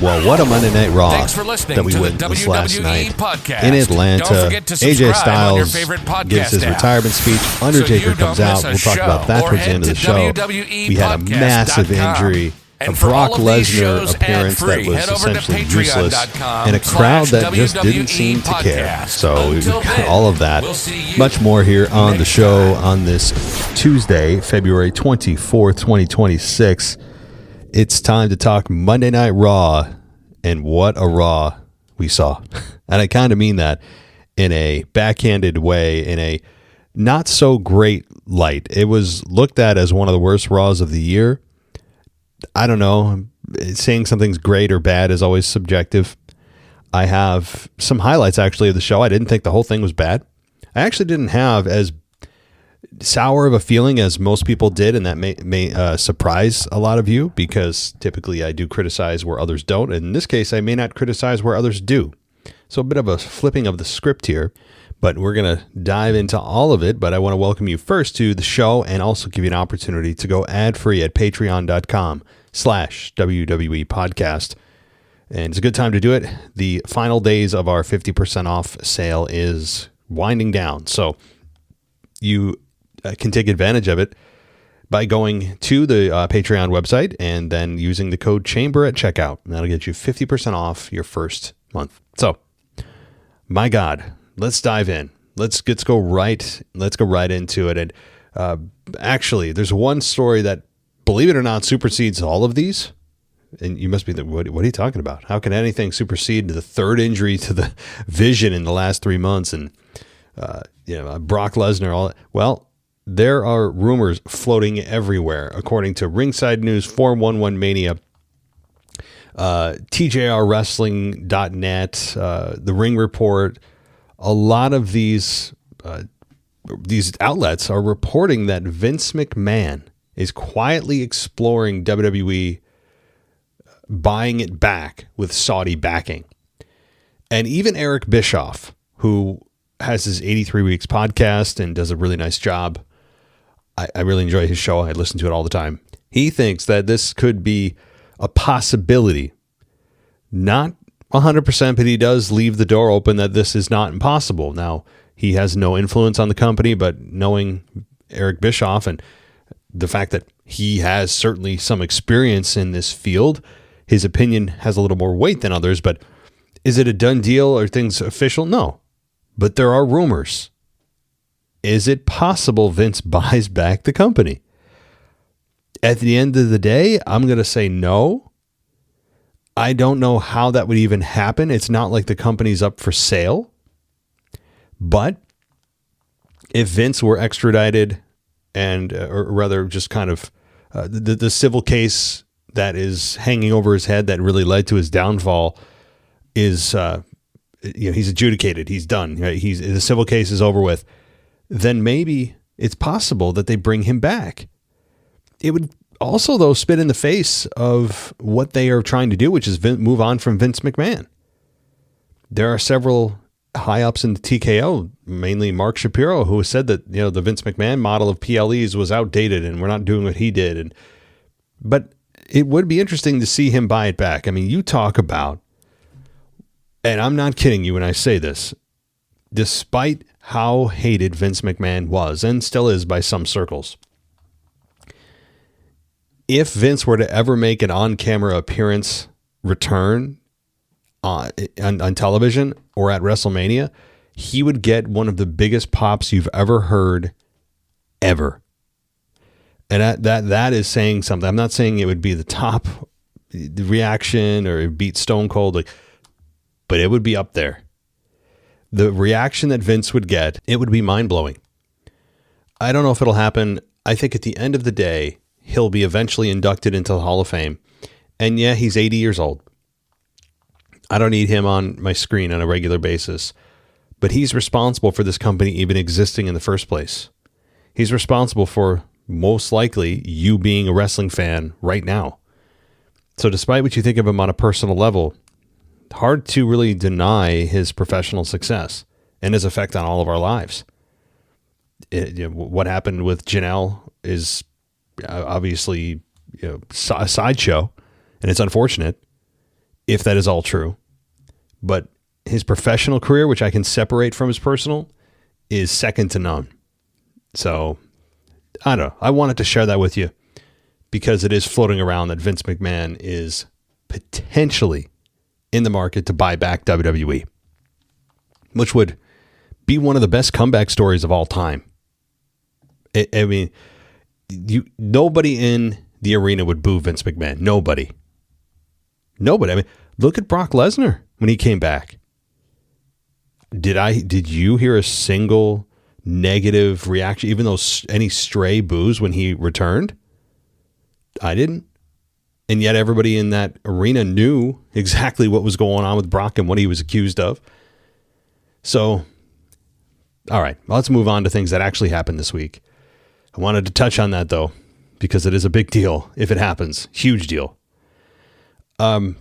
Well, what a Monday Night Raw Thanks for listening that we to the witnessed WWE last night podcast. in Atlanta. Don't forget to AJ subscribe on your Styles favorite podcast gives his app. retirement speech. Undertaker comes out. We'll talk about that towards the end of the show. We had a massive injury. A Brock Lesnar appearance that was essentially useless, and a crowd that just didn't seem to care. So we've got all of that, much more here on the show on this Tuesday, February 24th, 2026. It's time to talk Monday Night Raw, and what a Raw we saw. And I kind of mean that in a backhanded way, in a not so great light. It was looked at as one of the worst Raws of the year. I don't know. Saying something's great or bad is always subjective. I have some highlights, actually, of the show. I didn't think the whole thing was bad. I actually didn't have as sour of a feeling as most people did, and that may surprise a lot of you, because typically I do criticize where others don't. In this case, I may not criticize where others do. So a bit of a flipping of the script here, but we're going to dive into all of it. But I want to welcome you first to the show and also give you an opportunity to go ad-free at patreon.com/WWE podcast. And it's a good time to do it. The final days of our 50% off sale is winding down. So you can take advantage of it by going to the Patreon website and then using the code CHAMBER at checkout. And that'll get you 50% off your first month. So, my God, let's dive in. Let's go right into it. And actually, there's one story that, believe it or not, supersedes all of these. And you must be thinking, what are you talking about? How can anything supersede the third injury to the vision in the last 3 months? And Brock Lesnar. Well, there are rumors floating everywhere, according to Ringside News, 411 Mania, TJRWrestling.net, The Ring Report. A lot of these outlets are reporting that Vince McMahon is quietly exploring WWE buying it back with Saudi backing. And even Eric Bischoff, who has his 83 Weeks podcast and does a really nice job. I really enjoy his show. I listen to it all the time. He thinks that this could be a possibility. Not 100%, but he does leave the door open that this is not impossible. Now, he has no influence on the company, but knowing Eric Bischoff and the fact that he has certainly some experience in this field, his opinion has a little more weight than others. But is it a done deal? Are things official? No. But there are rumors. Is it possible Vince buys back the company? At the end of the day, I'm going to say no. I don't know how that would even happen. It's not like the company's up for sale. But if Vince were extradited and, or rather just kind of the civil case that is hanging over his head that really led to his downfall is, he's adjudicated. He's done. Right? The civil case is over with. Then maybe it's possible that they bring him back. It would also, though, spit in the face of what they are trying to do, which is move on from Vince McMahon. There are several high-ups in the TKO, mainly Mark Shapiro, who has said that the Vince McMahon model of PLEs was outdated and we're not doing what he did. But it would be interesting to see him buy it back. I mean, you talk about, and I'm not kidding you when I say this, despite how hated Vince McMahon was and still is by some circles, if Vince were to ever make an on-camera appearance return on television or at WrestleMania, he would get one of the biggest pops you've ever heard, ever. And that is saying something. I'm not saying it would be the top reaction or it beat Stone Cold, but it would be up there. The reaction that Vince would get, it would be mind-blowing. I don't know if it'll happen. I think at the end of the day, he'll be eventually inducted into the Hall of Fame. And yeah, he's 80 years old. I don't need him on my screen on a regular basis. But he's responsible for this company even existing in the first place. He's responsible for, most likely, you being a wrestling fan right now. So despite what you think of him on a personal level, hard to really deny his professional success and his effect on all of our lives. What happened with Janelle is obviously a sideshow, and it's unfortunate. if that is all true. But his professional career, which I can separate from his personal, is second to none. So, I don't know. I wanted to share that with you because it is floating around that Vince McMahon is potentially in the market to buy back WWE, which would be one of the best comeback stories of all time. I mean, nobody in the arena would boo Vince McMahon. Nobody. I mean, look at Brock Lesnar when he came back. Did you hear a single negative reaction, even though any stray boos when he returned? I didn't. And yet everybody in that arena knew exactly what was going on with Brock and what he was accused of. So, all right, well, let's move on to things that actually happened this week. I wanted to touch on that, though, because it is a big deal if it happens. Huge deal. So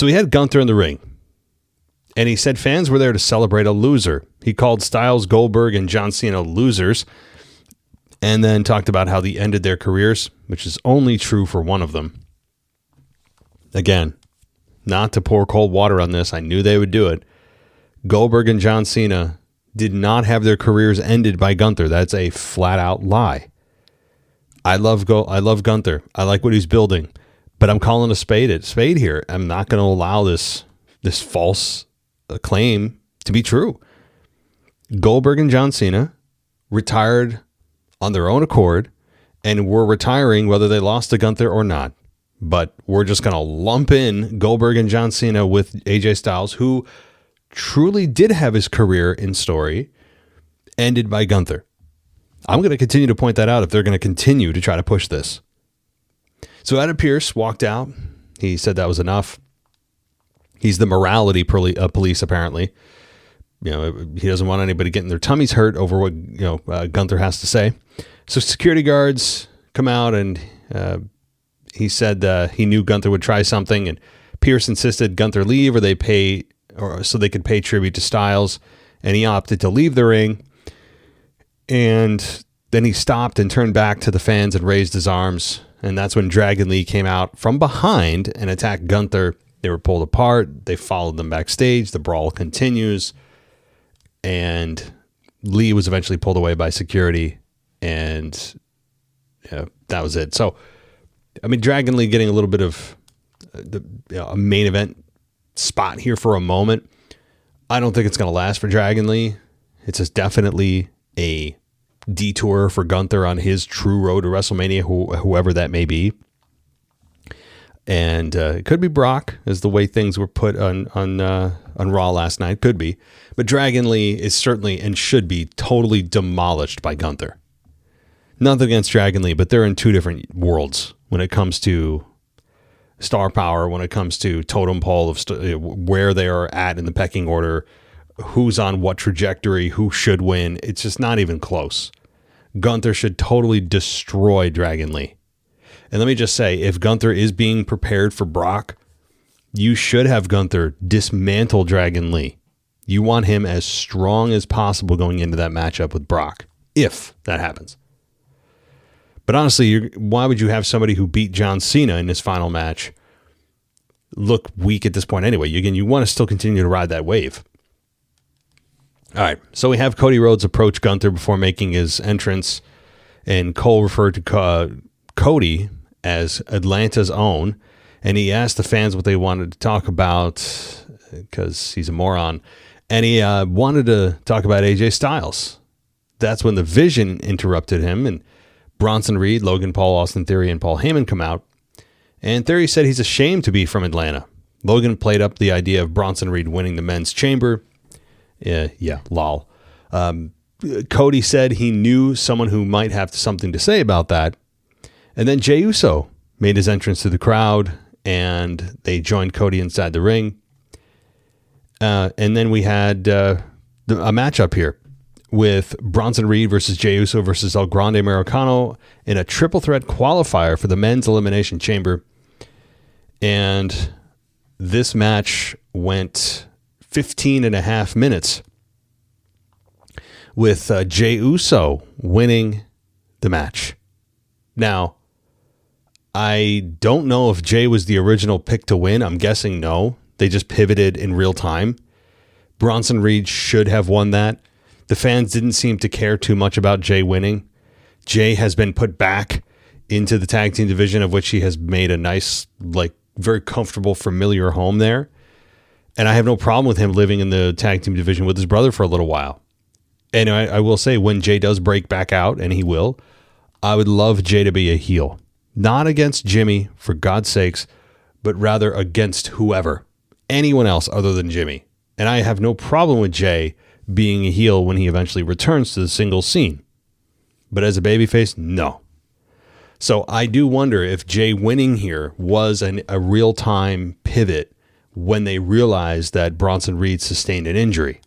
we had Gunther in the ring, and he said fans were there to celebrate a loser. He called Styles, Goldberg, and John Cena losers, and then talked about how they ended their careers, which is only true for one of them. Again, not to pour cold water on this. I knew they would do it. Goldberg and John Cena did not have their careers ended by Gunther. That's a flat out lie. I love Gunther. I like what he's building, but I'm calling a spade here. I'm not going to allow this false claim to be true. Goldberg and John Cena retired on their own accord and were retiring whether they lost to Gunther or not. But we're just going to lump in Goldberg and John Cena with AJ Styles, who truly did have his career in story ended by Gunther. I'm going to continue to point that out if they're going to continue to try to push this. So Adam Pearce walked out. He said that was enough. He's the morality police, apparently. You know, he doesn't want anybody getting their tummies hurt over what Gunther has to say. So security guards come out, and he said he knew Gunther would try something, and Pearce insisted Gunther leave so they could pay tribute to Styles, and he opted to leave the ring. And then he stopped and turned back to the fans and raised his arms, and that's when Dragon Lee came out from behind and attacked Gunther. They were pulled apart. They followed them backstage. The brawl continues, and Lee was eventually pulled away by security, and that was it. So, I mean, Dragon Lee getting a little bit of a main event spot here for a moment. I don't think it's going to last for Dragon Lee. It's just definitely a detour for Gunther on his true road to WrestleMania, whoever that may be. And it could be Brock, as the way things were put on Raw last night. Could be. But Dragon Lee is certainly and should be totally demolished by Gunther. Nothing against Dragon Lee, but they're in two different worlds when it comes to star power, when it comes to totem pole of where they are at in the pecking order, who's on what trajectory, who should win. It's just not even close. Gunther should totally destroy Dragon Lee. And let me just say, if Gunther is being prepared for Brock, you should have Gunther dismantle Dragon Lee. You want him as strong as possible going into that matchup with Brock, if that happens. But honestly, why would you have somebody who beat John Cena in his final match look weak at this point anyway? Again, you want to still continue to ride that wave. All right, so we have Cody Rhodes approach Gunther before making his entrance, and Cole referred to Cody as Atlanta's own, and he asked the fans what they wanted to talk about because he's a moron, and he wanted to talk about AJ Styles. That's when the Vision interrupted him, and Bronson Reed, Logan Paul, Austin Theory, and Paul Heyman come out, and Theory said he's ashamed to be from Atlanta. Logan played up the idea of Bronson Reed winning the men's chamber. Yeah, lol. Cody said he knew someone who might have something to say about that. And then Jey Uso made his entrance to the crowd, and they joined Cody inside the ring. And then we had a matchup here with Bronson Reed versus Jey Uso versus El Grande Americano in a triple threat qualifier for the men's elimination chamber. And this match went 15 and a half minutes with Jey Uso winning the match. Now, I don't know if Jay was the original pick to win. I'm guessing no. They just pivoted in real time. Bronson Reed should have won that. The fans didn't seem to care too much about Jay winning. Jay has been put back into the tag team division, of which he has made a nice, like, very comfortable, familiar home there. And I have no problem with him living in the tag team division with his brother for a little while. And I will say, when Jay does break back out, and he will, I would love Jay to be a heel. Not against Jimmy, for God's sakes, but rather against whoever. Anyone else other than Jimmy. And I have no problem with Jay being a heel when he eventually returns to the singles scene. But as a babyface, no. So I do wonder if Jay winning here was a real-time pivot when they realized that Bronson Reed sustained an injury.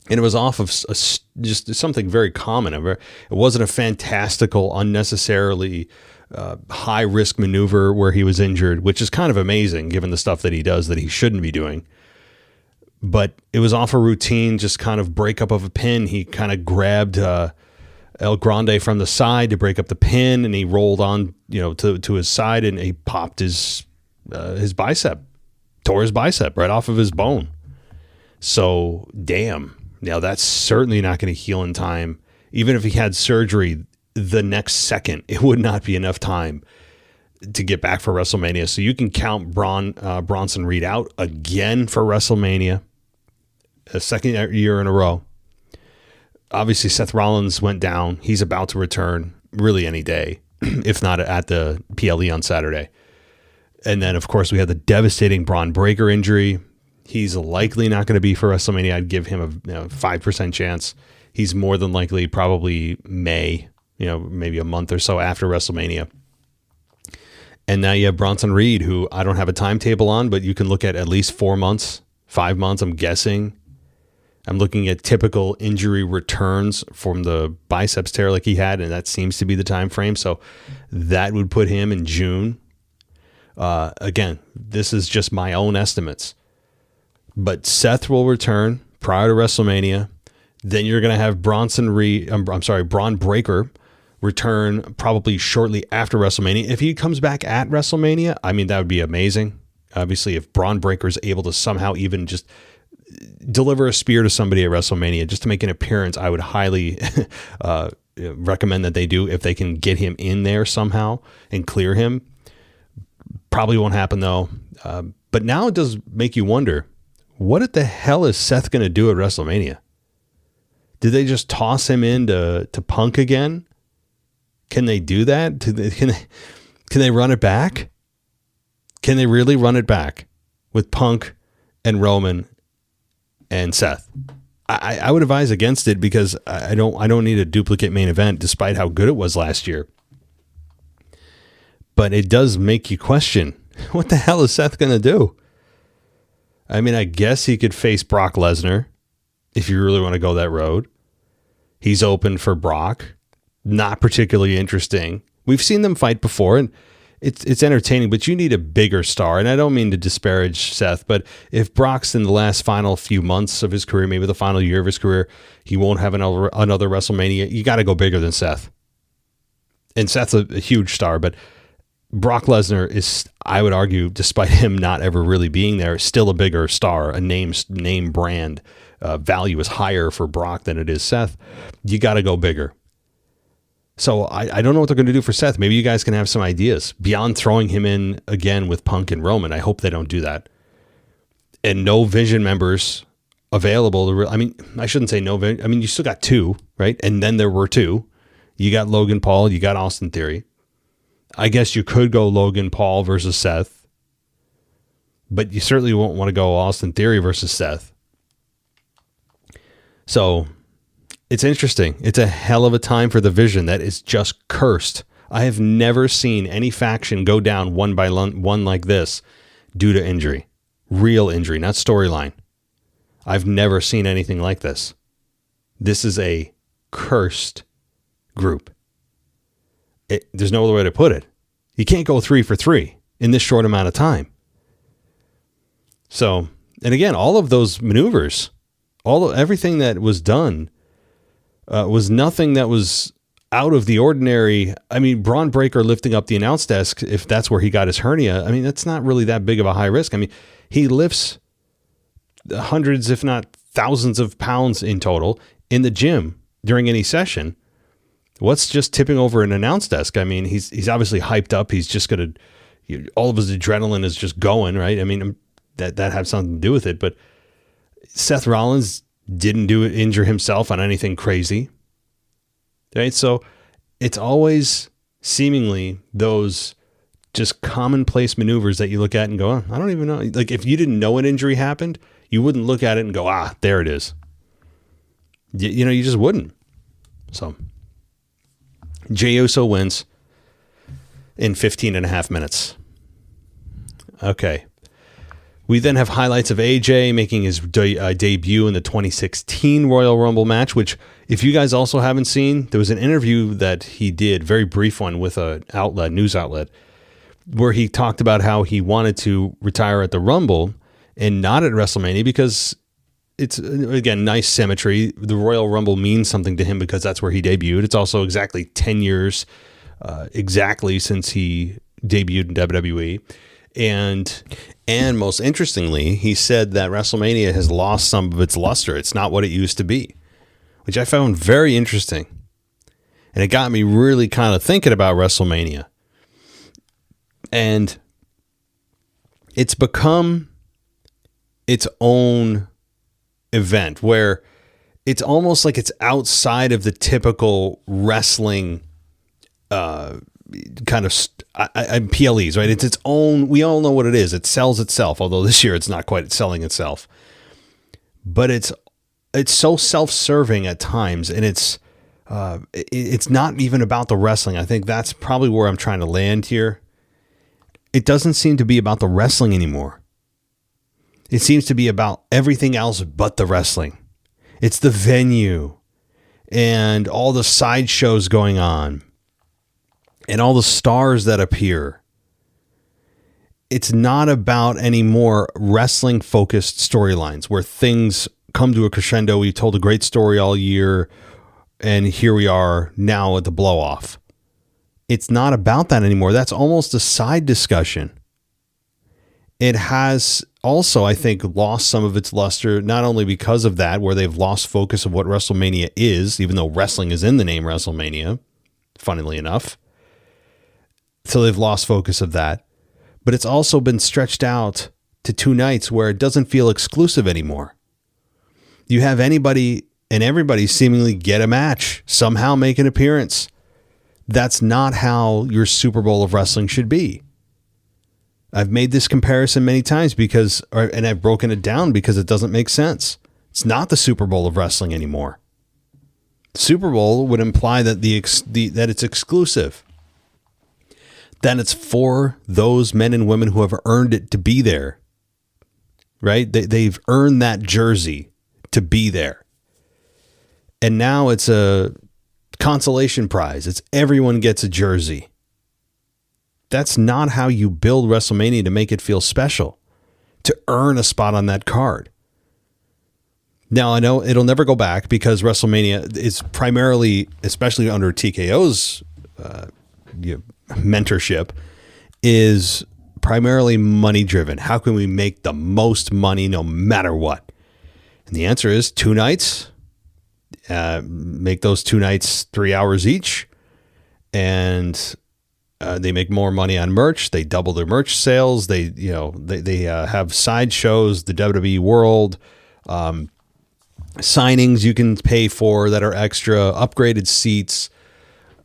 And it was off of just something very common. It wasn't a fantastical, unnecessarily high-risk maneuver where he was injured, which is kind of amazing given the stuff that he does that he shouldn't be doing. But it was off a routine, just kind of breakup of a pin. He kind of grabbed El Grande from the side to break up the pin, and he rolled on, to his side, and he popped his bicep, tore his bicep right off of his bone. So, damn. Now, that's certainly not going to heal in time. Even if he had surgery the next second, it would not be enough time to get back for WrestleMania. So you can count Bronson Reed out again for WrestleMania, a second year in a row. Obviously, Seth Rollins went down. He's about to return really any day, if not at the PLE on Saturday. And then, of course, we had the devastating Braun Breaker injury. He's likely not going to be for WrestleMania. I'd give him a 5% chance. He's more than likely probably May, maybe a month or so after WrestleMania. And now you have Bronson Reed, who I don't have a timetable on, but you can look at least 4 months, 5 months, I'm guessing. I'm looking at typical injury returns from the biceps tear like he had, and that seems to be the time frame. So that would put him in June. Again, this is just my own estimates. But Seth will return prior to WrestleMania. Then you're going to have Braun Breaker return probably shortly after WrestleMania. If he comes back at WrestleMania, I mean, that would be amazing. Obviously, if Braun Breaker is able to somehow even just deliver a spear to somebody at WrestleMania just to make an appearance, I would highly recommend that they do if they can get him in there somehow and clear him. Probably won't happen, though. But now it does make you wonder, what the hell is Seth going to do at WrestleMania? Did they just toss him into Punk again? Can they do that? Can they run it back? Can they really run it back with Punk and Roman and Seth? I would advise against it, because I don't need a duplicate main event, despite how good it was last year. But it does make you question, what the hell is Seth going to do? I mean, I guess he could face Brock Lesnar if you really want to go that road. He's open for Brock. Not particularly interesting. We've seen them fight before, and it's entertaining, but you need a bigger star. And I don't mean to disparage Seth, but if Brock's in the final few months of his career, maybe the final year of his career, he won't have another WrestleMania. You got to go bigger than Seth. And Seth's a huge star, but Brock Lesnar is, I would argue, despite him not ever really being there, still a bigger star. A name brand value is higher for Brock than it is Seth. You got to go bigger. So I don't know what they're going to do for Seth. Maybe you guys can have some ideas beyond throwing him in again with Punk and Roman. I hope they don't do that. And no Vision members available. I shouldn't say no. You still got 2, right? And then there were 2. You got Logan Paul. You got Austin Theory. I guess you could go Logan Paul versus Seth. But you certainly won't want to go Austin Theory versus Seth. So it's interesting. It's a hell of a time for the Vision that is just cursed. I have never seen any faction go down one by one like this due to injury. Real injury, not storyline. I've never seen anything like this. This is a cursed group. There's no other way to put it. You can't go 3 for 3 in this short amount of time. So, and again, all of those maneuvers, everything that was done was nothing that was out of the ordinary. I mean, Braun Breaker lifting up the announce desk, if that's where he got his hernia, I mean, that's not really that big of a high risk. I mean, he lifts hundreds, if not thousands of pounds in total in the gym during any session. What's just tipping over an announce desk? I mean, he's obviously hyped up. He's just going to, all of his adrenaline is just going, right? I mean, that has something to do with it. But Seth Rollins didn't injure himself on anything crazy, right? So it's always seemingly those just commonplace maneuvers that you look at and go, oh, I don't even know. Like, if you didn't know an injury happened, you wouldn't look at it and go, there it is. You know, you just wouldn't. So Jey Uso wins in 15 and a half minutes. Okay. We then have highlights of AJ making his debut in the 2016 Royal Rumble match, which, if you guys also haven't seen, there was an interview that he did, very brief one, with a news outlet, where he talked about how he wanted to retire at the Rumble and not at WrestleMania because it's, again, nice symmetry. The Royal Rumble means something to him because that's where he debuted. It's also exactly 10 years exactly since he debuted in WWE. And most interestingly, he said that WrestleMania has lost some of its luster. It's not what it used to be, which I found very interesting. And it got me really kind of thinking about WrestleMania. And it's become its own event where it's almost like it's outside of the typical wrestling kind of PLEs, right? It's its own. We all know what it is. It sells itself, although this year it's not quite selling itself. But it's so self-serving at times, and it's not even about the wrestling. I think that's probably where I'm trying to land here. It doesn't seem to be about the wrestling anymore. It seems to be about everything else but the wrestling. It's the venue and all the sideshows going on and all the stars that appear. It's not about any more wrestling-focused storylines where things come to a crescendo. We told a great story all year, and here we are now at the blow-off. It's not about that anymore. That's almost a side discussion. It has also, I think, lost some of its luster, not only because of that, where they've lost focus of what WrestleMania is, even though wrestling is in the name WrestleMania, funnily enough. So they've lost focus of that. But it's also been stretched out to 2 nights where it doesn't feel exclusive anymore. You have anybody and everybody seemingly get a match, somehow make an appearance. That's not how your Super Bowl of wrestling should be. I've made this comparison many times and I've broken it down because it doesn't make sense. It's not the Super Bowl of wrestling anymore. Super Bowl would imply that that it's exclusive. That it's for those men and women who have earned it to be there. Right? They've earned that jersey to be there. And now it's a consolation prize. It's everyone gets a jersey. That's not how you build WrestleMania to make it feel special, to earn a spot on that card. Now, I know it'll never go back because WrestleMania is primarily, especially under TKO's mentorship, is primarily money driven. How can we make the most money no matter what? And the answer is 2 nights. Make those 2 nights 3 hours each, and they make more money on merch. They double their merch sales. They have side shows, the WWE World, signings you can pay for that are extra, upgraded seats.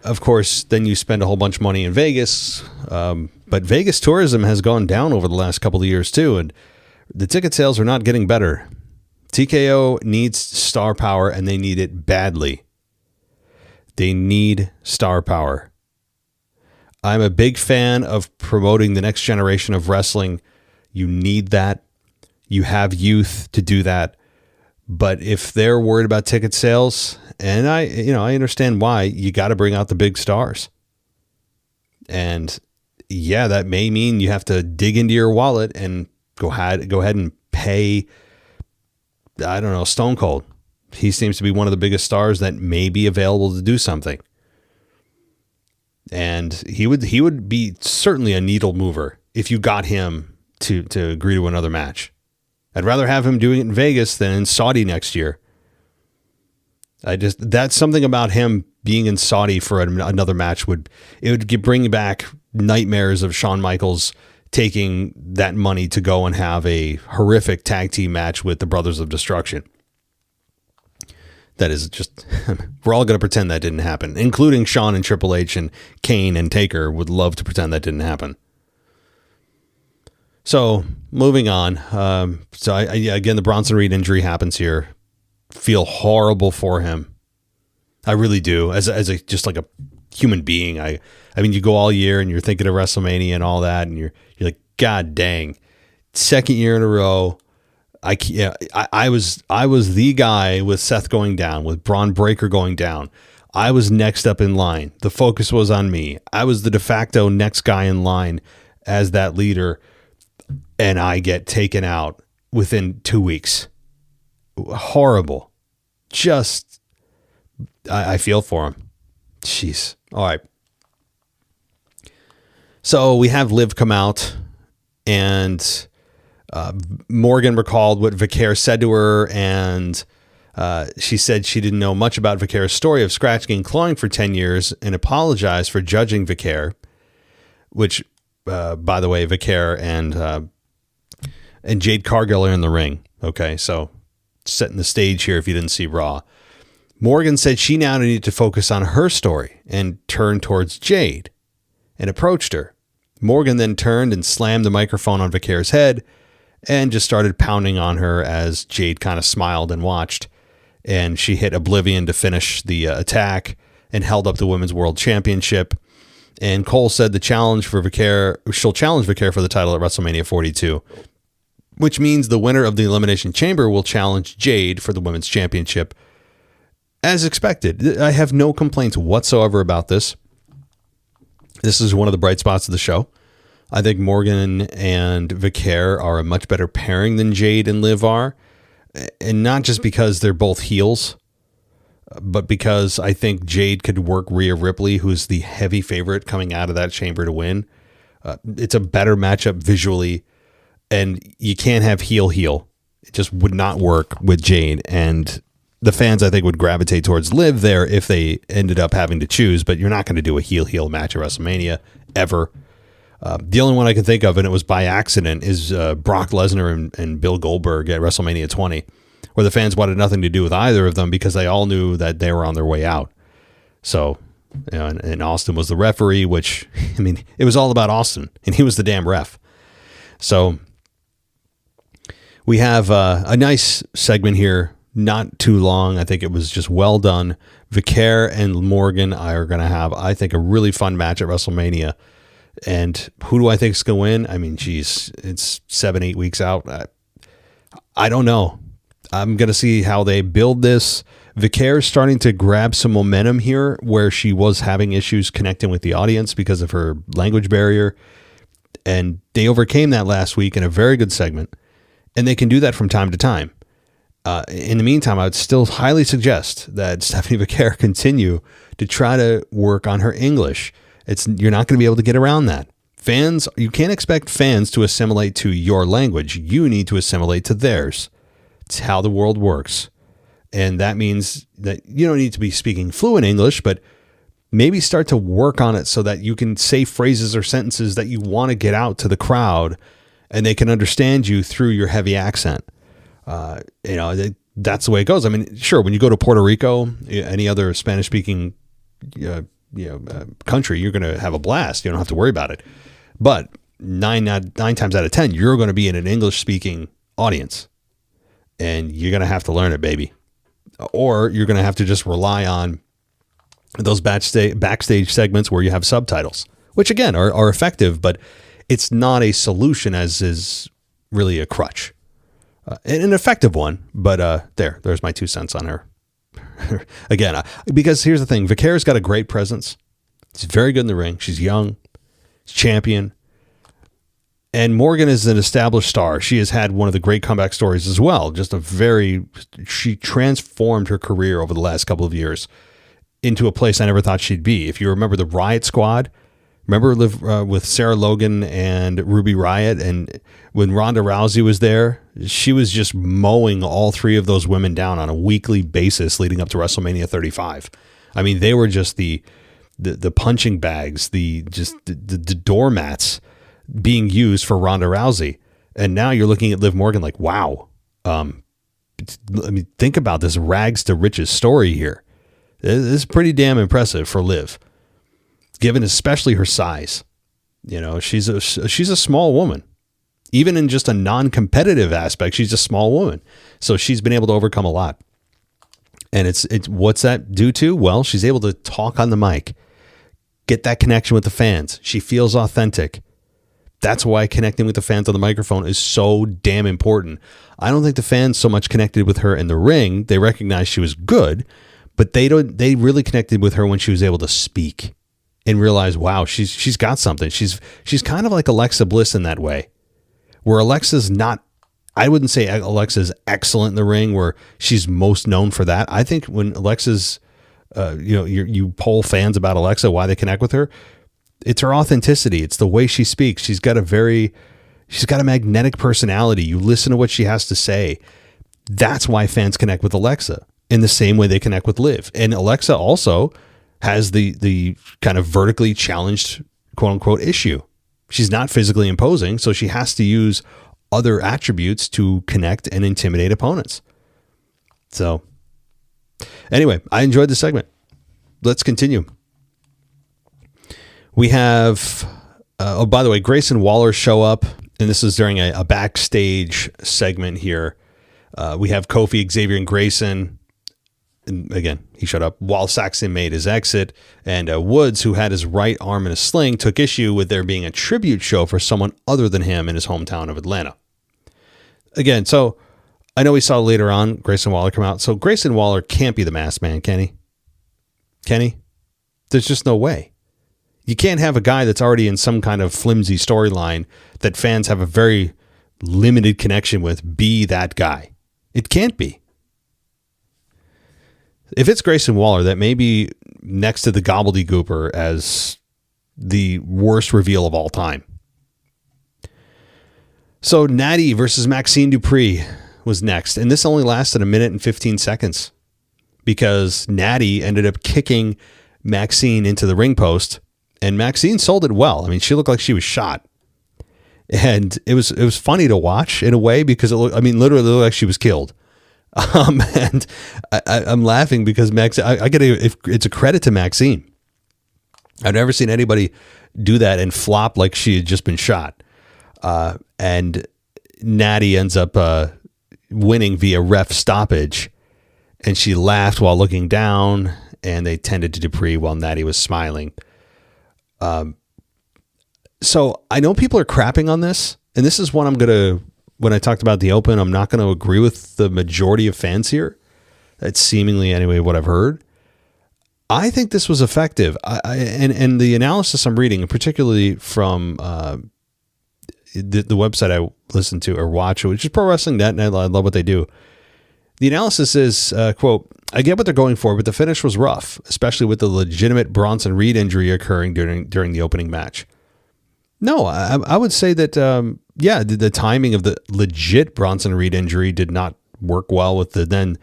Of course, then you spend a whole bunch of money in Vegas. But Vegas tourism has gone down over the last couple of years too, and the ticket sales are not getting better. TKO needs star power, and they need it badly. They need star power. I'm a big fan of promoting the next generation of wrestling. You need that. You have youth to do that. But if they're worried about ticket sales, and I understand why, you got to bring out the big stars. And yeah, that may mean you have to dig into your wallet and go ahead and pay, I don't know, Stone Cold. He seems to be one of the biggest stars that may be available to do something. And he would be certainly a needle mover if you got him to agree to another match. I'd rather have him doing it in Vegas than in Saudi next year. That's something about him being in Saudi for another match would bring back nightmares of Shawn Michaels taking that money to go and have a horrific tag team match with the Brothers of Destruction. That is just, we're all going to pretend that didn't happen, including Shawn and Triple H and Kane and Taker would love to pretend that didn't happen. So moving on. Again, the Bronson Reed injury happens here. Feel horrible for him. I really do. As just like a human being. I mean, you go all year and you're thinking of WrestleMania and all that, and you're like, God dang, second year in a row. I was the guy with Seth going down, with Braun Breaker going down. I was next up in line. The focus was on me. I was the de facto next guy in line as that leader, and I get taken out within 2 weeks. Horrible. Just, I feel for him. Jeez. All right. So we have Liv come out, and Morgan recalled what Vicaire said to her, and she said she didn't know much about Vicaire's story of scratching and clawing for 10 years and apologized for judging Vicaire, which, by the way, Vicaire and Jade Cargill are in the ring. Okay, so setting the stage here if you didn't see Raw. Morgan said she now needed to focus on her story and turned towards Jade and approached her. Morgan then turned and slammed the microphone on Vicaire's head and just started pounding on her as Jade kind of smiled and watched. And she hit Oblivion to finish the attack and held up the Women's World Championship. And Cole said she'll challenge Vicaire for the title at WrestleMania 42, which means the winner of the Elimination Chamber will challenge Jade for the Women's Championship. As expected, I have no complaints whatsoever about this. This is one of the bright spots of the show. I think Morgan and Vicaire are a much better pairing than Jade and Liv are. And not just because they're both heels, but because I think Jade could work Rhea Ripley, who's the heavy favorite coming out of that chamber to win. It's a better matchup visually, and you can't have heel. It just would not work with Jade. And the fans, I think, would gravitate towards Liv there if they ended up having to choose, but you're not going to do a heel match at WrestleMania ever. The only one I can think of, and it was by accident, is Brock Lesnar and Bill Goldberg at WrestleMania 20, where the fans wanted nothing to do with either of them because they all knew that they were on their way out. So, you know, and Austin was the referee, which, I mean, it was all about Austin, and he was the damn ref. So we have a nice segment here, not too long. I think it was just well done. Vicaire and Morgan are going to have, I think, a really fun match at WrestleMania. And who do I think is going to win? I mean, geez, it's 7-8 weeks out. I don't know. I'm going to see how they build this. Vicaire is starting to grab some momentum here where she was having issues connecting with the audience because of her language barrier. And they overcame that last week in a very good segment. And they can do that from time to time. In the meantime, I would still highly suggest that Stephanie Vicaire continue to try to work on her English. You're not going to be able to get around that. Fans, you can't expect fans to assimilate to your language. You need to assimilate to theirs. It's how the world works. And that means that you don't need to be speaking fluent English, but maybe start to work on it so that you can say phrases or sentences that you want to get out to the crowd and they can understand you through your heavy accent. That's the way it goes. I mean, sure, when you go to Puerto Rico, any other Spanish speaking country, you're going to have a blast. You don't have to worry about it. But nine times out of 10, you're going to be in an English speaking audience and you're going to have to learn it, baby. Or you're going to have to just rely on those backstage segments where you have subtitles, which again are effective, but it's not a solution as is really a crutch. An effective one, but there's my 2 cents on her. Again, because here's the thing, Vicaire's got a great presence. She's very good in the ring. She's young, she's champion. And Morgan is an established star. She has had one of the great comeback stories as well. She transformed her career over the last couple of years into a place I never thought she'd be. If you remember the Riot Squad, remember Liv, with Sarah Logan and Ruby Riot, and when Ronda Rousey was there, she was just mowing all three of those women down on a weekly basis leading up to WrestleMania 35. I mean, they were just the punching bags, the doormats being used for Ronda Rousey. And now you're looking at Liv Morgan like, wow. I mean, think about this rags to riches story here. It's pretty damn impressive for Liv, given especially her size. You know, she's a small woman. Even in just a non-competitive aspect, she's a small woman. So she's been able to overcome a lot. And it's what's that due to? Well, she's able to talk on the mic, get that connection with the fans. She feels authentic. That's why connecting with the fans on the microphone is so damn important. I don't think the fans so much connected with her in the ring. They recognized she was good, but they really connected with her when she was able to speak and realize, wow, she's got something. She's kind of like Alexa Bliss in that way, where Alexa's not, I wouldn't say Alexa's excellent in the ring where she's most known for that. I think when Alexa's, you poll fans about Alexa, why they connect with her, it's her authenticity. It's the way she speaks. She's got a magnetic personality. You listen to what she has to say. That's why fans connect with Alexa in the same way they connect with Liv. And Alexa also has the kind of vertically challenged, quote unquote, issue. She's not physically imposing, so she has to use other attributes to connect and intimidate opponents. So anyway, I enjoyed the segment. Let's continue. We have, by the way, Grayson Waller show up, and this is during a backstage segment here. We have Kofi, Xavier, and Grayson. And again, he showed up while Saxton made his exit, and Woods, who had his right arm in a sling, took issue with there being a tribute show for someone other than him in his hometown of Atlanta. Again, so I know we saw later on Grayson Waller come out. So Grayson Waller can't be the Masked Man, can he? Can he? There's just no way. You can't have a guy that's already in some kind of flimsy storyline that fans have a very limited connection with be that guy. It can't be. If it's Grayson Waller, that may be next to the Gobbledygooper as the worst reveal of all time. So Natty versus Maxine Dupree was next, and this only lasted 1 minute and 15 seconds because Natty ended up kicking Maxine into the ring post. And Maxine sold it well. I mean, she looked like she was shot. And it was funny to watch in a way because literally looked like she was killed. And I'm laughing because it's a credit to Maxine. I've never seen anybody do that and flop like she had just been shot. And Natty ends up winning via ref stoppage. And she laughed while looking down, and they tended to Dupree while Natty was smiling. So I know people are crapping on this, and this is one when I talked about the Open, I'm not going to agree with the majority of fans here. That's seemingly anyway what I've heard. I think this was effective. And the analysis I'm reading, particularly from the website I listen to or watch, which is Pro Wrestling Net, and I love what they do. The analysis is, quote, I get what they're going for, but the finish was rough, especially with the legitimate Bronson Reed injury occurring during the opening match. No, I would say that, the timing of the legit Bronson Reed injury did not work well with the then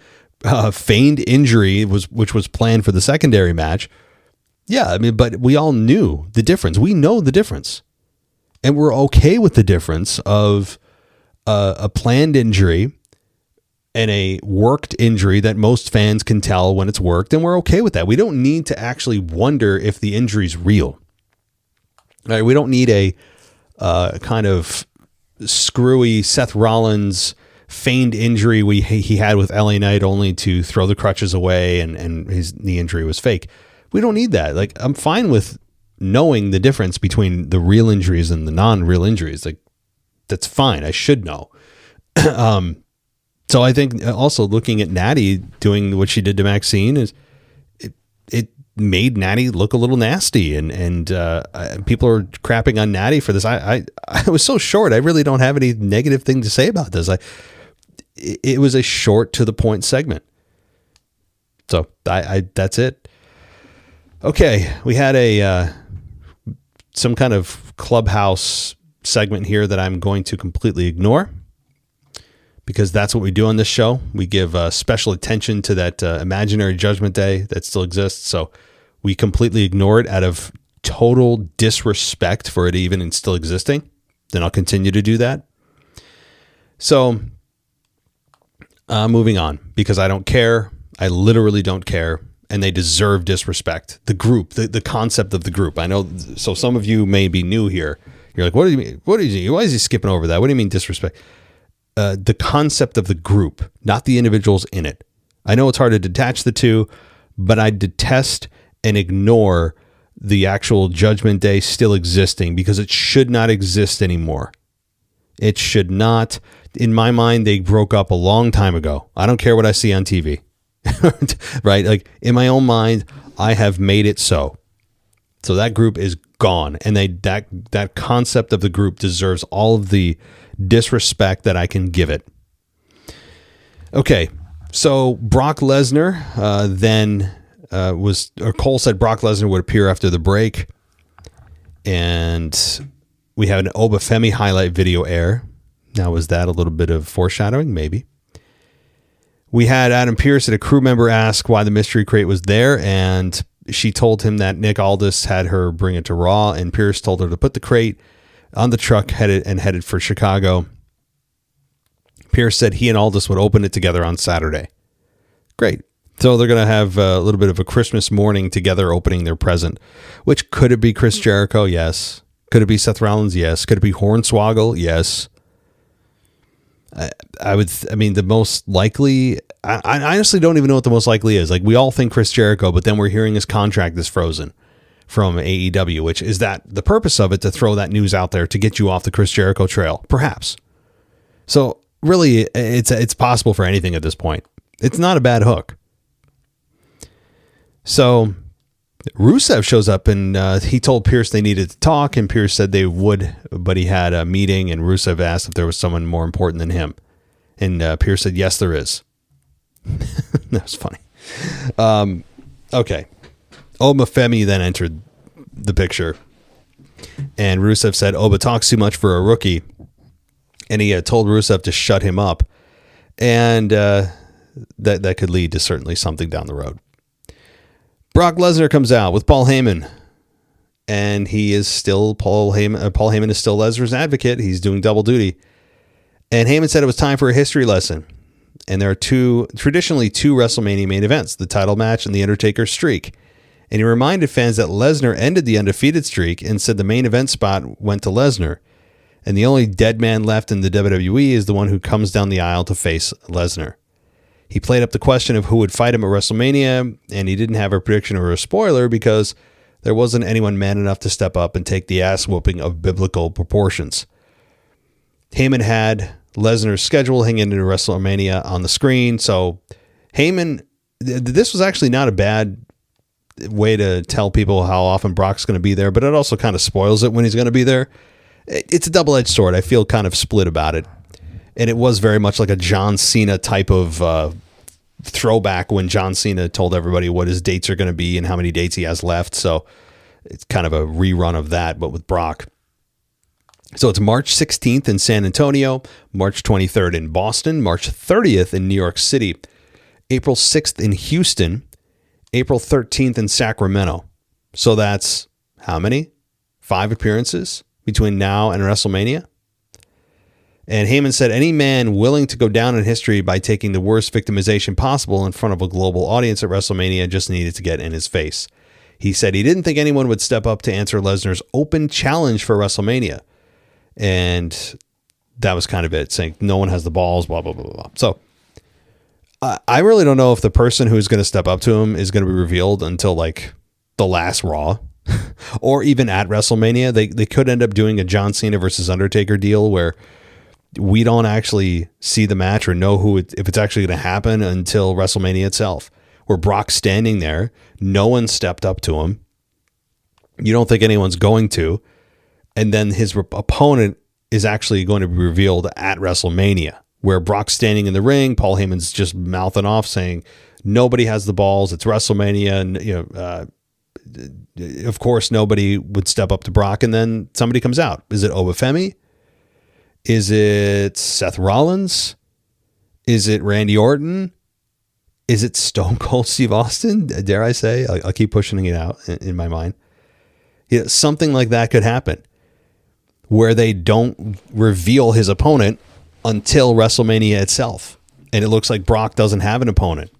feigned injury, which was planned for the secondary match. Yeah, I mean, but we all knew the difference. We know the difference. And we're okay with the difference of a planned injury and a worked injury that most fans can tell when it's worked, and we're okay with that. We don't need to actually wonder if the injury's real. All right, we don't need a kind of screwy Seth Rollins feigned injury he had with LA Knight only to throw the crutches away and his knee injury was fake. We don't need that. Like, I'm fine with knowing the difference between the real injuries and the non-real injuries. Like, that's fine. I should know. So I think also looking at Natty doing what she did to Maxine is it made Natty look a little nasty, and people are crapping on Natty for this. I was so short. I really don't have any negative thing to say about this. It was a short to the point segment. So I that's it. Okay, we had some kind of clubhouse segment here that I'm going to completely ignore, because that's what we do on this show. We give special attention to that imaginary Judgment Day that still exists. So we completely ignore it out of total disrespect for it even and still existing. Then I'll continue to do that. So moving on, because I don't care. I literally don't care. And they deserve disrespect. The group, the concept of the group. I know. So some of you may be new here. You're like, what do you mean? Why is he skipping over that? What do you mean disrespect? The concept of the group, not the individuals in it. I know it's hard to detach the two, but I detest and ignore the actual Judgment Day still existing, because it should not exist anymore. It should not. In my mind, they broke up a long time ago. I don't care what I see on TV. Right? Like, in my own mind, I have made it so. So that group is gone. And that concept of the group deserves all of the disrespect that I can give it. Okay. So Brock Lesnar Cole said Brock Lesnar would appear after the break. And we have an Obafemi highlight video air. Now, was that a little bit of foreshadowing? Maybe. We had Adam Pearce, a crew member, ask why the mystery crate was there, and she told him that Nick Aldis had her bring it to Raw, and Pearce told her to put the crate on the truck headed for Chicago. Pearce said he and Aldis would open it together on Saturday. Great. So they're going to have a little bit of a Christmas morning together opening their present, which could it be Chris Jericho? Yes. Could it be Seth Rollins? Yes. Could it be Hornswoggle? Yes. The most likely, I honestly don't even know what the most likely is. Like, we all think Chris Jericho, but then we're hearing his contract is frozen from AEW, which is that the purpose of it, to throw that news out there to get you off the Chris Jericho trail, perhaps. So really, it's possible for anything at this point. It's not a bad hook. So Rusev shows up, and he told Pearce they needed to talk, and Pearce said they would, but he had a meeting, and Rusev asked if there was someone more important than him. And Pearce said, yes, there is. That was funny. Okay. Obafemi then entered the picture, and Rusev said, Oba talks too much for a rookie. And he told Rusev to shut him up. And that could lead to certainly something down the road. Brock Lesnar comes out with Paul Heyman, and he is still Paul Heyman is still Lesnar's advocate. He's doing double duty. And Heyman said it was time for a history lesson. And there are traditionally two WrestleMania main events, the title match and the Undertaker streak. And he reminded fans that Lesnar ended the undefeated streak and said the main event spot went to Lesnar. And the only dead man left in the WWE is the one who comes down the aisle to face Lesnar. He played up the question of who would fight him at WrestleMania, and he didn't have a prediction or a spoiler because there wasn't anyone man enough to step up and take the ass whooping of biblical proportions. Heyman had Lesnar's schedule hanging into WrestleMania on the screen, so Heyman, this was actually not a bad way to tell people how often Brock's going to be there, but it also kind of spoils it when he's going to be there. It's a double-edged sword. I feel kind of split about it. And it was very much like a John Cena type of throwback when John Cena told everybody what his dates are going to be and how many dates he has left. So it's kind of a rerun of that, but with Brock. So it's March 16th in San Antonio, March 23rd in Boston, March 30th in New York City, April 6th in Houston, April 13th in Sacramento. So that's how many? 5 appearances between now and WrestleMania? And Heyman said any man willing to go down in history by taking the worst victimization possible in front of a global audience at WrestleMania just needed to get in his face. He said he didn't think anyone would step up to answer Lesnar's open challenge for WrestleMania. And that was kind of it, saying no one has the balls, blah, blah, blah, blah. So I really don't know if the person who's going to step up to him is going to be revealed until like the last Raw or even at WrestleMania. They could end up doing a John Cena versus Undertaker deal where we don't actually see the match or know if it's actually going to happen until WrestleMania itself, where Brock's standing there. No one stepped up to him. You don't think anyone's going to. And then his opponent is actually going to be revealed at WrestleMania, where Brock's standing in the ring. Paul Heyman's just mouthing off saying, nobody has the balls. It's WrestleMania. And, of course, nobody would step up to Brock, and then somebody comes out. Is it Obafemi? Is it Seth Rollins? Is it Randy Orton? Is it Stone Cold Steve Austin? Dare I say? I'll keep pushing it out in my mind. Yeah, something like that could happen, where they don't reveal his opponent until WrestleMania itself, and it looks like Brock doesn't have an opponent.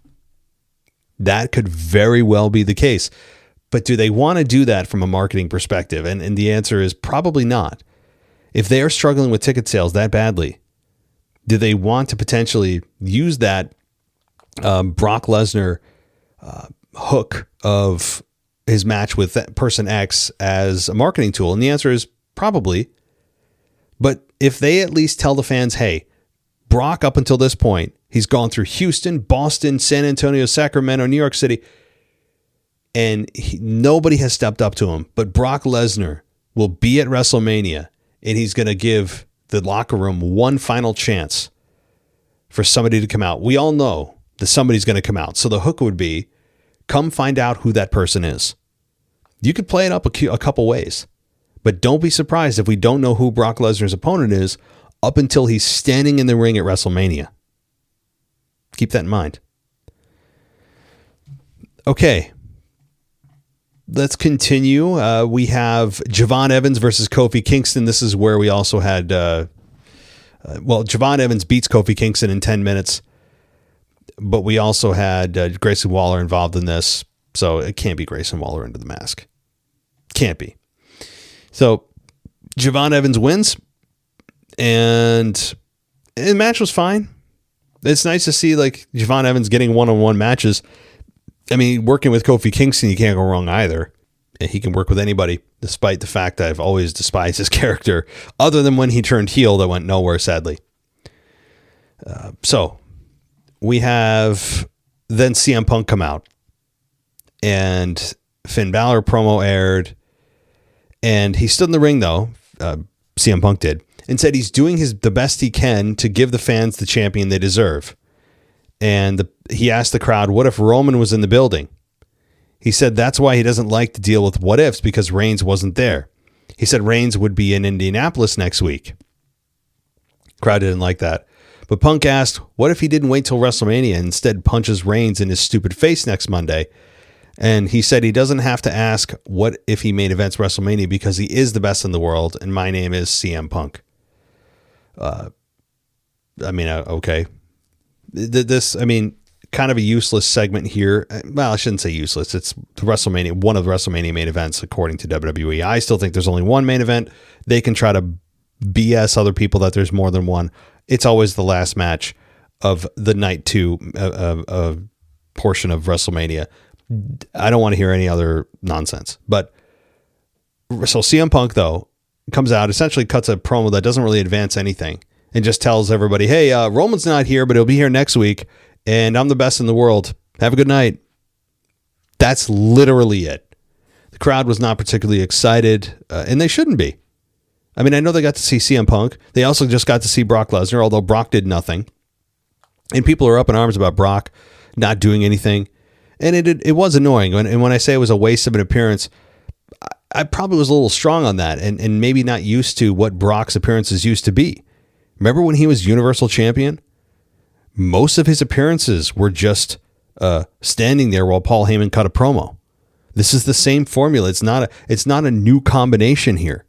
That could very well be the case. But do they want to do that from a marketing perspective? And the answer is probably not. If they are struggling with ticket sales that badly, do they want to potentially use that Brock Lesnar hook of his match with that person X as a marketing tool? And the answer is probably. But if they at least tell the fans, hey, Brock up until this point, he's gone through Houston, Boston, San Antonio, Sacramento, New York City, and nobody has stepped up to him. But Brock Lesnar will be at WrestleMania, and he's going to give the locker room one final chance for somebody to come out. We all know that somebody's going to come out. So the hook would be, come find out who that person is. You could play it up a couple ways, but don't be surprised if we don't know who Brock Lesnar's opponent is up until he's standing in the ring at WrestleMania. Keep that in mind. Okay. Let's continue. We have Javon Evans versus Kofi Kingston. This is where we also had, Javon Evans beats Kofi Kingston in 10 minutes, but we also had Grayson Waller involved in this. So it can't be Grayson Waller under the mask. Can't be. So Javon Evans wins, and the match was fine. It's nice to see like Javon Evans getting one-on-one matches. I mean, working with Kofi Kingston, you can't go wrong either. He can work with anybody, despite the fact that I've always despised his character, other than when he turned heel that went nowhere, sadly. So we have then CM Punk come out, and Finn Balor promo aired, and he stood in the ring, though, CM Punk did, and said he's doing the best he can to give the fans the champion they deserve. And he asked the crowd, what if Roman was in the building? He said that's why he doesn't like to deal with what ifs, because Reigns wasn't there. He said Reigns would be in Indianapolis next week. Crowd didn't like that. But Punk asked, what if he didn't wait till WrestleMania and instead punches Reigns in his stupid face next Monday? And he said he doesn't have to ask what if he main events WrestleMania because he is the best in the world, and my name is CM Punk. Okay. Kind of a useless segment here. Well, I shouldn't say useless. It's WrestleMania, one of the WrestleMania main events, according to WWE. I still think there's only one main event. They can try to BS other people that there's more than one. It's always the last match of the night two portion of WrestleMania. I don't want to hear any other nonsense. But so CM Punk, though, comes out, essentially cuts a promo that doesn't really advance anything, and just tells everybody, hey, Roman's not here, but he'll be here next week, and I'm the best in the world. Have a good night. That's literally it. The crowd was not particularly excited, and they shouldn't be. I mean, I know they got to see CM Punk. They also just got to see Brock Lesnar, although Brock did nothing. And people are up in arms about Brock not doing anything. And it was annoying. And when I say it was a waste of an appearance, I probably was a little strong on that and maybe not used to what Brock's appearances used to be. Remember when he was Universal Champion? Most of his appearances were just standing there while Paul Heyman cut a promo. This is the same formula. It's not a new combination here.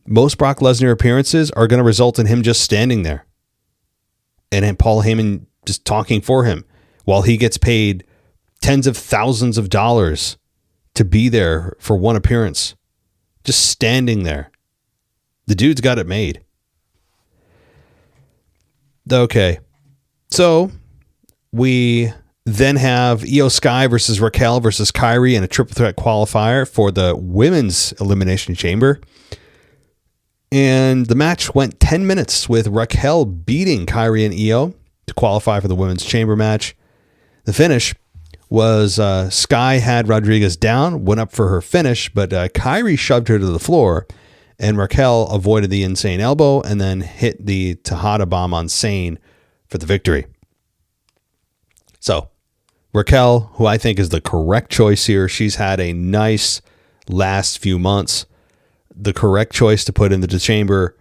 Most Brock Lesnar appearances are going to result in him just standing there and Paul Heyman just talking for him while he gets paid tens of thousands of dollars to be there for one appearance, just standing there. The dude's got it made. Okay, so we then have Io Sky versus Raquel versus Kyrie in a triple threat qualifier for the women's elimination chamber. And the match went 10 minutes with Raquel beating Kyrie and Io to qualify for the women's chamber match. The finish was Sky had Rodriguez down, went up for her finish, but Kyrie shoved her to the floor, and Raquel avoided the insane elbow and then hit the Tejada bomb on Sane for the victory. So Raquel, who I think is the correct choice here, she's had a nice last few months. The correct choice to put into the chamber.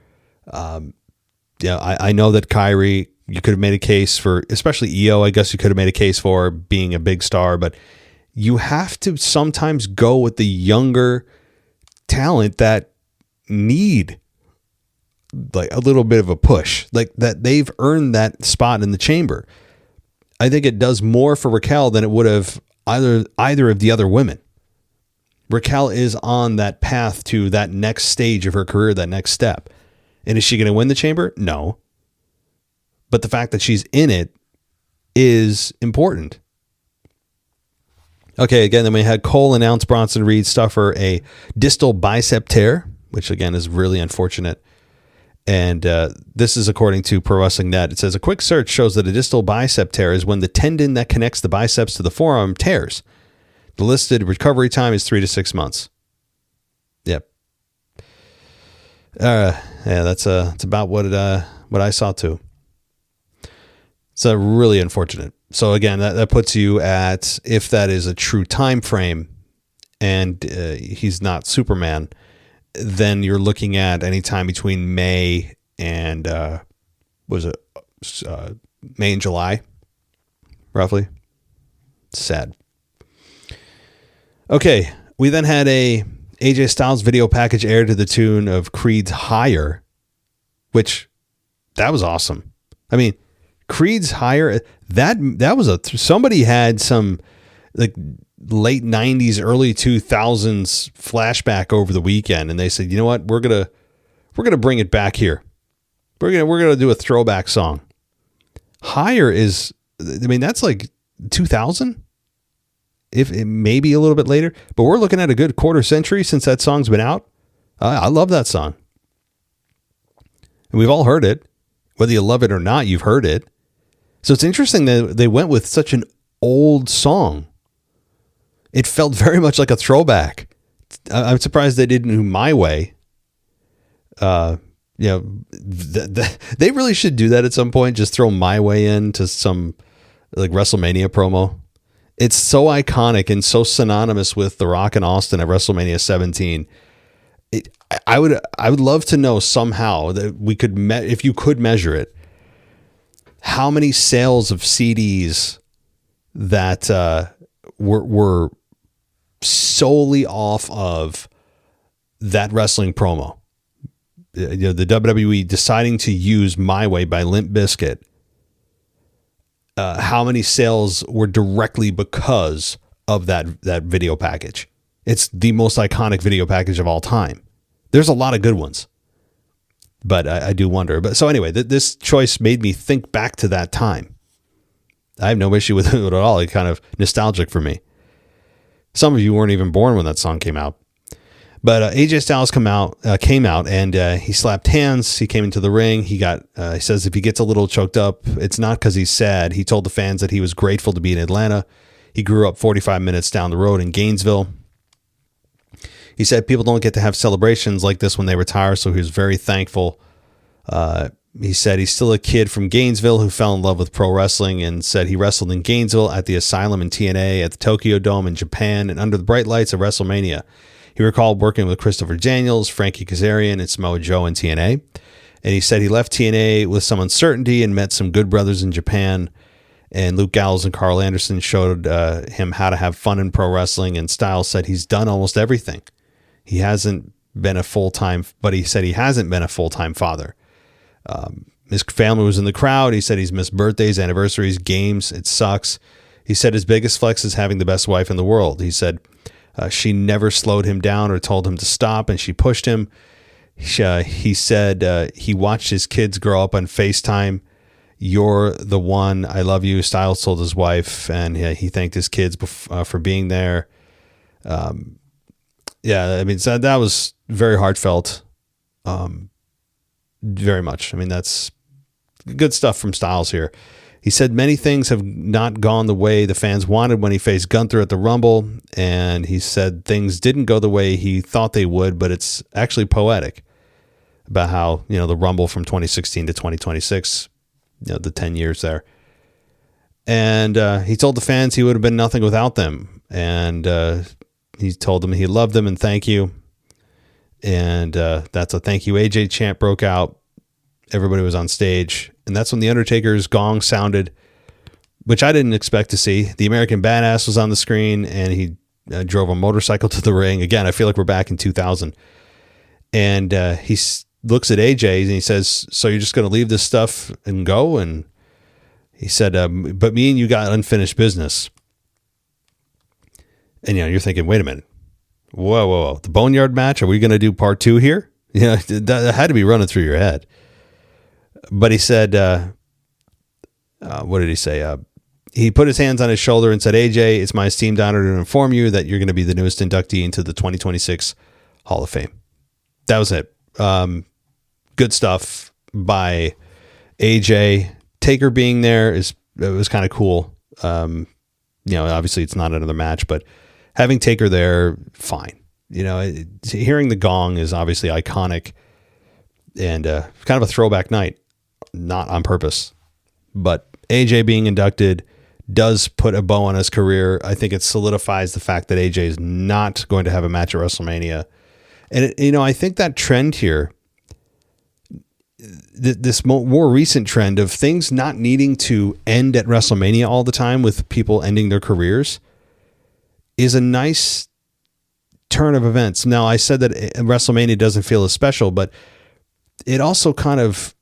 I know that Kyrie, you could have made a case for, especially Io, I guess you could have made a case for being a big star, but you have to sometimes go with the younger talent that need like a little bit of a push, like that they've earned that spot in the chamber. I think it does more for Raquel than it would have either of the other women. Raquel is on that path to that next stage of her career, that next step. And is she going to win the chamber? No. But the fact that she's in it is important. Okay, again, then we had Cole announce Bronson Reed suffer a distal bicep tear, which again is really unfortunate. And this is according to Pro Wrestling Net. It says a quick search shows that a distal bicep tear is when the tendon that connects the biceps to the forearm tears. The listed recovery time is 3 to 6 months. Yep. Yeah, that's about what I saw too. It's really unfortunate. So again, that puts you at, if that is a true time frame, and he's not Superman, then you're looking at any time between May and May and July, roughly. Sad. Okay, we then had a AJ Styles video package aired to the tune of Creed's Higher, which that was awesome. I mean, Creed's Higher, that was somebody had some like late 90s, early 2000s flashback over the weekend, and they said, you know what, we're gonna bring it back here. We're gonna do a throwback song. Higher is, I mean, that's like 2000, if it maybe a little bit later, but we're looking at a good quarter century since that song's been out. I love that song, and we've all heard it. Whether you love it or not, you've heard it. So it's interesting that they went with such an old song. It felt very much like a throwback. I'm surprised they didn't do My Way. They really should do that at some point. Just throw My Way into some like WrestleMania promo. It's so iconic and so synonymous with The Rock and Austin at WrestleMania 17. I would love to know somehow that we could, if you could measure it, how many sales of CDs that were solely off of that wrestling promo. The WWE deciding to use My Way by Limp Bizkit. How many sales were directly because of that video package? It's the most iconic video package of all time. There's a lot of good ones, but I do wonder. But so anyway, this choice made me think back to that time. I have no issue with it at all. It's kind of nostalgic for me. Some of you weren't even born when that song came out. But AJ Styles came out and he slapped hands. He came into the ring. He says if he gets a little choked up, it's not because he's sad. He told the fans that he was grateful to be in Atlanta. He grew up 45 minutes down the road in Gainesville. He said people don't get to have celebrations like this when they retire, so he was very thankful. He said he's still a kid from Gainesville who fell in love with pro wrestling, and said he wrestled in Gainesville, at the Asylum in TNA, at the Tokyo Dome in Japan, and under the bright lights of WrestleMania. He recalled working with Christopher Daniels, Frankie Kazarian, and Samoa Joe in TNA. And he said he left TNA with some uncertainty and met some good brothers in Japan. And Luke Gallows and Carl Anderson showed him how to have fun in pro wrestling. And Styles said he's done almost everything. He hasn't been a full-time, but he said he hasn't been a full-time father. His family was in the crowd. He said he's missed birthdays, anniversaries, games. It sucks. He said his biggest flex is having the best wife in the world. He said she never slowed him down or told him to stop, and she pushed him. He said he watched his kids grow up on FaceTime. You're the one. I love you. Styles told his wife, and he thanked his kids for being there. Yeah, I mean, so that was very heartfelt. Very much. I mean, that's good stuff from Styles here. He said many things have not gone the way the fans wanted when he faced Gunther at the Rumble, and he said things didn't go the way he thought they would, but it's actually poetic about how, the Rumble from 2016 to 2026, the 10 years there. And he told the fans he would have been nothing without them. And he told them he loved them and thank you. And that's a thank you AJ chant broke out. Everybody was on stage. And that's when the Undertaker's gong sounded, which I didn't expect to see. The American Badass was on the screen, and he drove a motorcycle to the ring. Again, I feel like we're back in 2000. And he looks at AJ and he says, so you're just going to leave this stuff and go? And he said, but me and you got unfinished business. And, you're thinking, wait a minute. Whoa. The Boneyard match? Are we going to do part 2 here? That had to be running through your head. But he said, what did he say? He put his hands on his shoulder and said, AJ, it's my esteemed honor to inform you that you're going to be the newest inductee into the 2026 Hall of Fame. That was it. Good stuff by AJ. Taker being there it was kind of cool. Obviously it's not another match, but having Taker there, fine. Hearing the gong is obviously iconic and kind of a throwback night, not on purpose. But AJ being inducted does put a bow on his career. I think it solidifies the fact that AJ is not going to have a match at WrestleMania. And, I think that trend here, this more recent trend of things not needing to end at WrestleMania all the time with people ending their careers, is a nice turn of events. Now, I said that WrestleMania doesn't feel as special, but it also kind of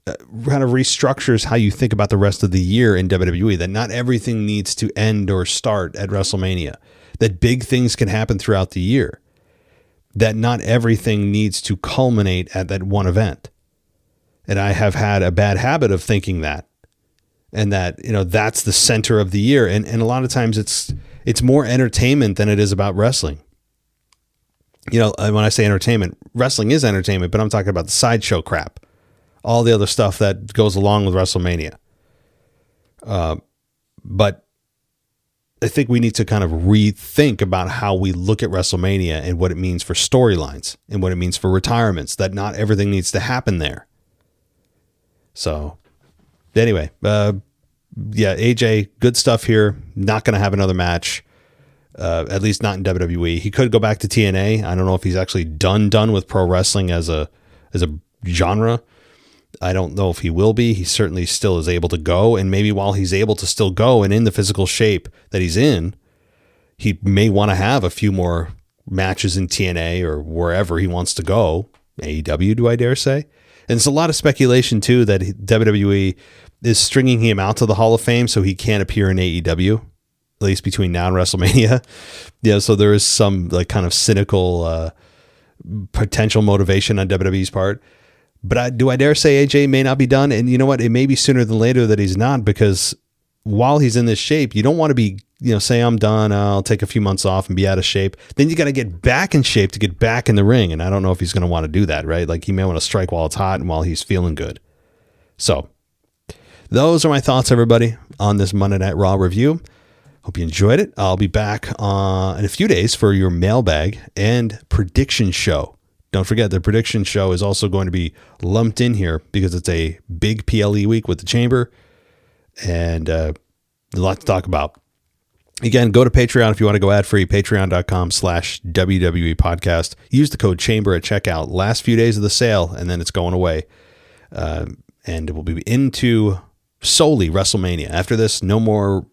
restructures how you think about the rest of the year in WWE, that not everything needs to end or start at WrestleMania, that big things can happen throughout the year, that not everything needs to culminate at that one event. And I have had a bad habit of thinking that, and that, that's the center of the year. And a lot of times it's more entertainment than it is about wrestling. When I say entertainment, wrestling is entertainment, but I'm talking about the sideshow crap, all the other stuff that goes along with WrestleMania. But I think we need to kind of rethink about how we look at WrestleMania and what it means for storylines and what it means for retirements, that not everything needs to happen there. So anyway, AJ, good stuff here. Not going to have another match. At least not in WWE. He could go back to TNA. I don't know if he's actually done with pro wrestling as a genre. I don't know if he will be. He certainly still is able to go. And maybe while he's able to still go and in the physical shape that he's in, he may want to have a few more matches in TNA or wherever he wants to go. AEW, do I dare say? And there's a lot of speculation too that WWE is stringing him out to the Hall of Fame so he can't appear in AEW, at least between now and WrestleMania. So there is some kind of cynical potential motivation on WWE's part. But do I dare say AJ may not be done? And you know what? It may be sooner than later that he's not, because while he's in this shape, you don't want to be, say I'm done, I'll take a few months off and be out of shape. Then you got to get back in shape to get back in the ring. And I don't know if he's going to want to do that, right? He may want to strike while it's hot and while he's feeling good. So those are my thoughts, everybody, on this Monday Night Raw review. Hope you enjoyed it. I'll be back in a few days for your mailbag and prediction show. Don't forget, the prediction show is also going to be lumped in here because it's a big PLE week with the Chamber and a lot to talk about. Again, go to Patreon if you want to go ad-free, patreon.com/WWE podcast. Use the code CHAMBER at checkout. Last few days of the sale, and then it's going away. And it will be into solely WrestleMania. After this, no more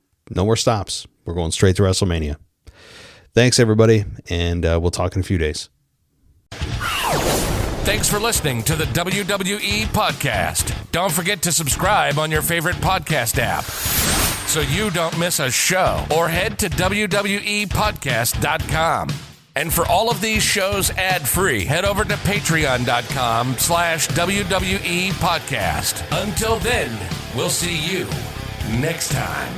stops. We're going straight to WrestleMania. Thanks, everybody, and we'll talk in a few days. Thanks for listening to the WWE Podcast. Don't forget to subscribe on your favorite podcast app so you don't miss a show, or head to WWEpodcast.com. And for all of these shows ad-free, head over to patreon.com/WWE Podcast. Until then, we'll see you next time.